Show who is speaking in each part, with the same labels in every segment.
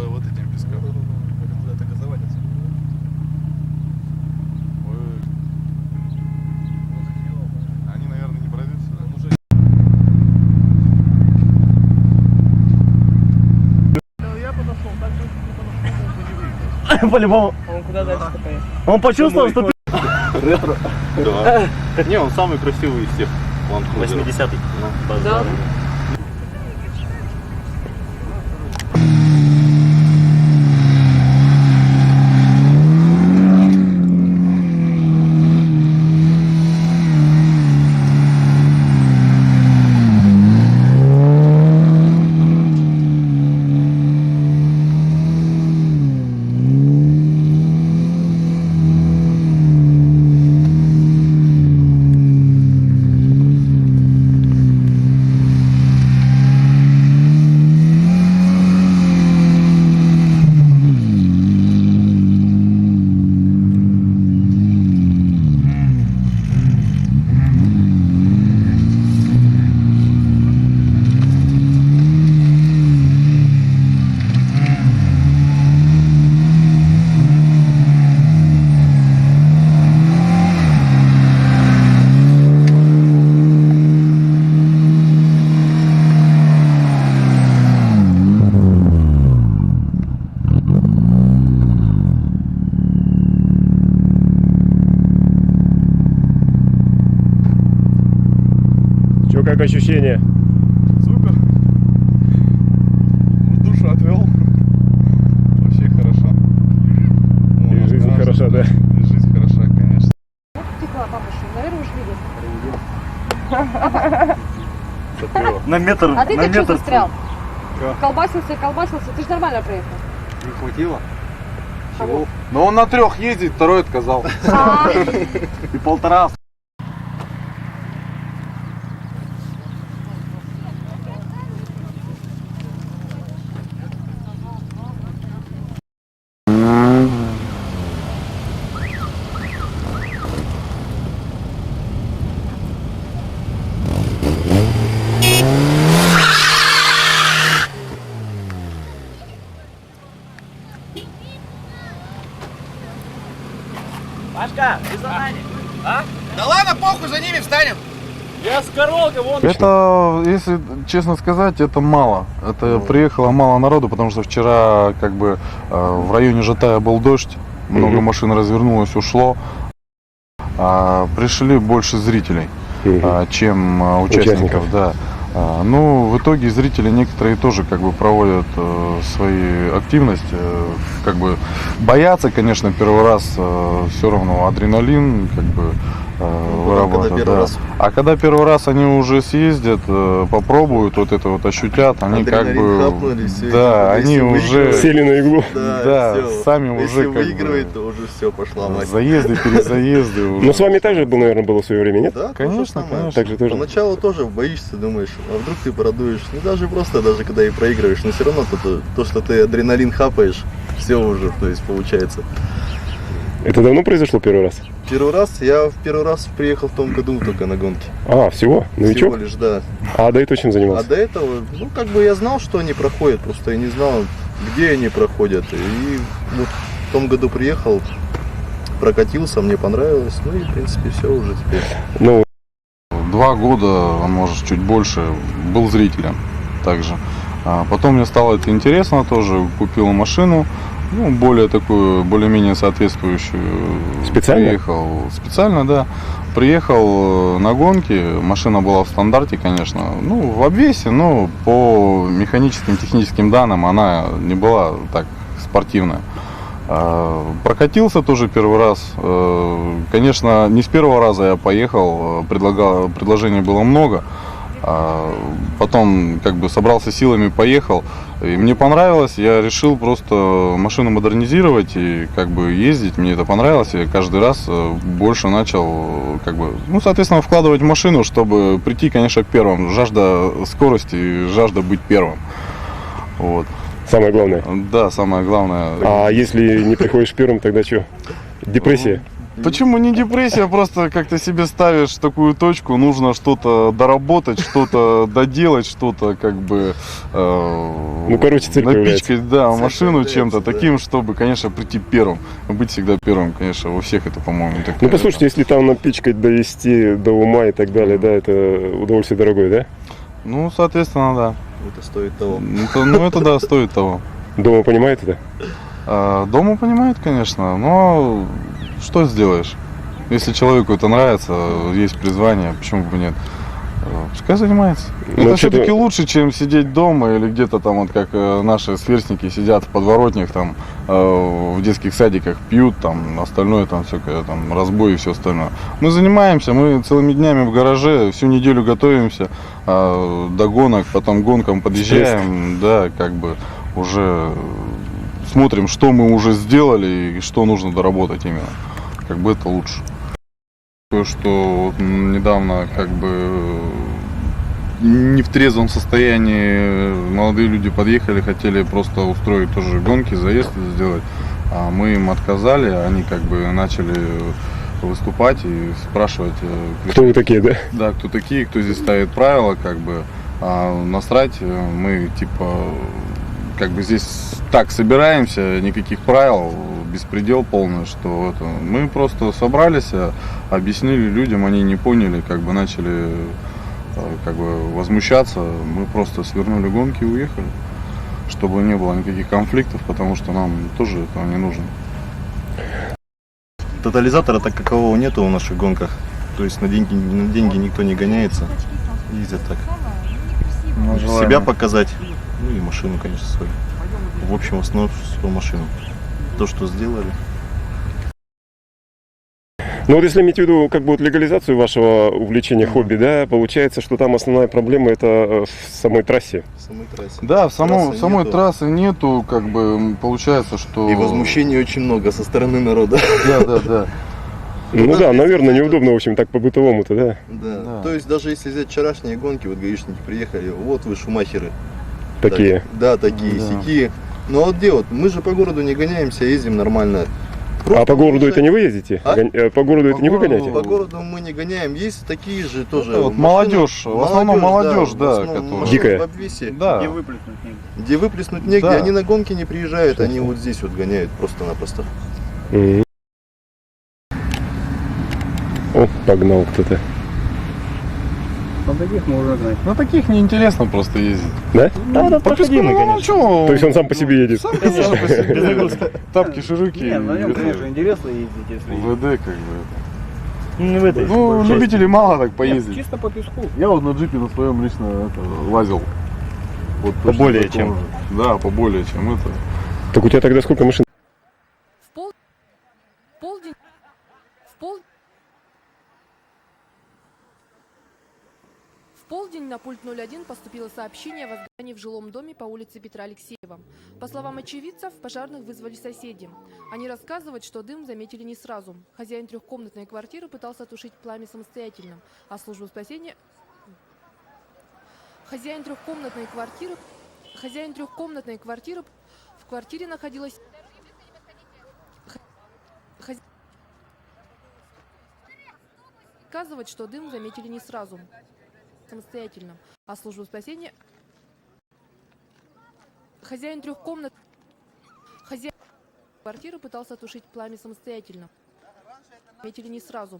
Speaker 1: Вот этим песком. Куда-то газовалится. Они, наверное, не пройдут сюда. Я подошел, так же не подошел,
Speaker 2: По-любому.
Speaker 3: Он куда дальше поехал?
Speaker 2: Он почувствовал, что ты...
Speaker 1: Ретро. Да. Не, он самый красивый из всех.
Speaker 2: 80-й.
Speaker 3: Да.
Speaker 2: Как ощущение?
Speaker 1: Супер. Душу отвел. Вообще хорошо.
Speaker 2: И жизнь хороша, да?
Speaker 1: И жизнь хороша, конечно.
Speaker 3: Текла, папа, что, наверное, уж видел.
Speaker 2: На метр.
Speaker 3: А ты
Speaker 2: на
Speaker 3: как что
Speaker 2: метр.
Speaker 3: застрял?
Speaker 1: Как?
Speaker 3: Колбасился, ты же нормально проехал.
Speaker 1: Не хватило?
Speaker 3: Кого?
Speaker 1: Но он на 3 ездит, второй отказал.
Speaker 2: И 1,5. Пашка, ты за нами? А?
Speaker 4: Да ладно, похуй, за ними встанем.
Speaker 2: Я с коровкой, вон.
Speaker 1: Это, если честно сказать, это мало. Это приехало мало народу, потому что вчера как бы в районе Жатая был дождь, много машин развернулось, ушло. Пришли больше зрителей, чем участников. Да. Ну, в итоге зрители некоторые тоже как бы проводят свои активности, как бы боятся, конечно, первый раз, все равно адреналин, как бы вырабатывают. Да. А когда первый раз они уже съездят, попробуют вот это вот ощутят, они как бы,
Speaker 4: хапнули, все,
Speaker 1: да, они уже
Speaker 2: Сели на иглу.
Speaker 1: да,
Speaker 4: всё.
Speaker 1: сами
Speaker 4: Если
Speaker 1: уже как
Speaker 4: выигрывает,
Speaker 1: бы,
Speaker 4: то уже все, пошла мать.
Speaker 1: заезды, перезаезды. уже.
Speaker 2: Но с вами также, наверное, было в свое время, нет?
Speaker 4: Да,
Speaker 1: Конечно,
Speaker 4: то же самое.
Speaker 1: конечно.
Speaker 2: Так же тоже.
Speaker 4: Поначалу тоже боишься, думаешь, а вдруг ты продуешь. Ну даже просто, даже когда и проигрываешь, но все равно то, что ты адреналин хапаешь, все уже, то есть получается.
Speaker 2: Это давно произошло первый раз?
Speaker 4: Я в первый раз приехал в том году только на гонки.
Speaker 2: А, всего? Новичок?
Speaker 4: Всего лишь, да.
Speaker 2: А до этого чем
Speaker 4: А
Speaker 2: занимался?
Speaker 4: до этого, ну как бы я знал, что они проходят, просто я не знал, где они проходят. И вот в том году приехал, прокатился, мне понравилось, ну и в принципе все уже теперь.
Speaker 2: Ну,
Speaker 1: 2 года, а может чуть больше, был зрителем также. Потом мне стало это интересно тоже, купил машину, ну, более такую, более-менее соответствующую.
Speaker 2: Специально?
Speaker 1: Приехал специально, да. Приехал на гонки, машина была в стандарте, конечно, ну, в обвесе, но по механическим, техническим данным она не была так спортивная. Прокатился тоже первый раз. Конечно, не с первого раза я поехал, предложений было много. Потом как бы собрался силами, поехал. И мне понравилось, я решил просто машину модернизировать и как бы ездить. Мне это понравилось, и каждый раз больше начал как бы, ну, соответственно, вкладывать в машину, чтобы прийти, конечно, первым. Жажда скорости и жажда быть первым. Вот.
Speaker 2: Самое главное.
Speaker 1: Да, самое главное.
Speaker 2: А если не приходишь первым, тогда что? Депрессия?
Speaker 1: Почему не депрессия, просто как-то себе ставишь такую точку, нужно что-то доработать, что-то доделать, что-то как бы
Speaker 2: Ну, короче, цель
Speaker 1: напичкать, да,
Speaker 4: Цель
Speaker 1: машину
Speaker 4: появляется,
Speaker 1: чем-то
Speaker 4: да.
Speaker 1: таким, чтобы, конечно, прийти первым. Быть всегда первым, конечно, у всех это, по-моему, такая.
Speaker 2: Ну, послушайте, если там напичкать, довести до ума и так далее, да, это удовольствие дорогое, да?
Speaker 1: Ну, соответственно, да.
Speaker 4: Это стоит того.
Speaker 1: Это да, стоит того.
Speaker 2: Дома понимаете, да?
Speaker 1: Дома понимают, конечно, но что сделаешь? Если человеку это нравится, есть призвание, почему бы нет? Пускай занимается.
Speaker 2: Ну,
Speaker 1: Это
Speaker 2: вообще-то-
Speaker 1: все-таки лучше, чем сидеть дома или где-то там, вот как наши сверстники сидят в подворотнях, там, в детских садиках пьют, там, остальное там все, там, разбой и все остальное. Мы занимаемся, мы целыми днями в гараже, всю неделю готовимся до гонок, потом гонкам подъезжаем, да, как бы уже смотрим, что мы уже сделали и что нужно доработать именно. Как бы это лучше. То, что вот недавно как бы не в трезвом состоянии молодые люди подъехали, хотели просто устроить тоже гонки, заезд сделать, а мы им отказали, они как бы начали выступать и спрашивать,
Speaker 2: Кто вы такие, да?
Speaker 1: да, кто такие, кто здесь ставит правила, как бы, а насрать мы типа как бы здесь так собираемся, никаких правил, беспредел полный, что это, мы просто собрались, объяснили людям, они не поняли, как бы начали как бы возмущаться, мы просто свернули гонки и уехали, чтобы не было никаких конфликтов, потому что нам тоже этого не нужно.
Speaker 4: Тотализатора так какового нету в наших гонках. То есть на деньги никто не гоняется. Ездят так. Себя показать. Ну и машину, конечно, свою. В общем, в основном свою машину. То, что сделали.
Speaker 2: Ну вот если иметь в виду как бы вот легализацию вашего увлечения хобби, да, получается, что там основная проблема это в самой трассе.
Speaker 4: В самой трассе.
Speaker 1: Да, в
Speaker 4: Трассы
Speaker 1: самой
Speaker 4: нету.
Speaker 1: трассы нету, как бы получается, что...
Speaker 4: И возмущений очень много со стороны народа.
Speaker 1: Да.
Speaker 2: Ну да, наверное, неудобно, в общем, так по-бытовому-то, да.
Speaker 4: Да.
Speaker 1: Да.
Speaker 4: То есть даже если взять вчерашние гонки, вот гаишники приехали, вот вы шумахеры.
Speaker 2: Такие.
Speaker 4: Да, такие,
Speaker 1: Да.
Speaker 4: сякие. Ну а вот где вот? Мы же по городу не гоняемся, ездим нормально.
Speaker 2: А по городу это не вы ездите?
Speaker 4: А?
Speaker 2: По городу это не вы
Speaker 1: городу-
Speaker 2: гоняете?
Speaker 4: По городу мы не гоняем, есть такие же тоже.
Speaker 1: Это вот
Speaker 4: машины.
Speaker 1: молодежь, в основном молодежь,
Speaker 4: в
Speaker 1: да,
Speaker 4: основном
Speaker 1: которая-
Speaker 4: машины
Speaker 2: Дикая.
Speaker 4: в обвесе.
Speaker 1: Да.
Speaker 4: Где выплеснуть негде,
Speaker 1: Да.
Speaker 4: они на гонки не приезжают, они вот здесь вот гоняют просто-напросто.
Speaker 2: Мгм. О, погнал кто-то.
Speaker 1: На таких неинтересно просто ездить.
Speaker 2: Да?
Speaker 1: Проходимый, конечно.
Speaker 2: То есть он сам по себе едет?
Speaker 1: Сам по себе. Тапки широкие.
Speaker 5: Нет, на нем,
Speaker 1: это,
Speaker 5: конечно, интересно ездить, если...
Speaker 1: ВД как бы.
Speaker 5: Не в этой.
Speaker 1: Ну,
Speaker 5: части.
Speaker 1: любителей мало так
Speaker 5: Нет,
Speaker 1: поездить.
Speaker 5: чисто по песку.
Speaker 1: Я вот на джипе на своем лично лазил. Вот точно
Speaker 5: Поболее
Speaker 1: таком
Speaker 5: чем.
Speaker 1: же. Да, поболее чем это.
Speaker 2: Так у тебя тогда сколько машин?
Speaker 6: В полдень. В полдень на пульт 01 поступило сообщение о возгорании в жилом доме по улице Петра Алексеева. По словам очевидцев, пожарных вызвали соседи. Они рассказывают, что дым заметили не сразу. Хозяин трехкомнатной квартиры пытался тушить пламя самостоятельно, а служба спасения... Хозяин трехкомнатной квартиры... В квартире находилась... Рассказывать, что дым заметили не сразу, самостоятельно, а служба спасения... Хозяин квартиры пытался тушить пламя самостоятельно. Заметили не сразу.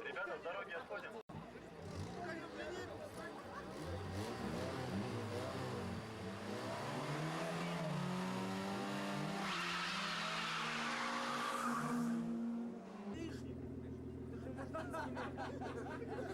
Speaker 7: Ребята, с дороги отходим.
Speaker 5: Лишних.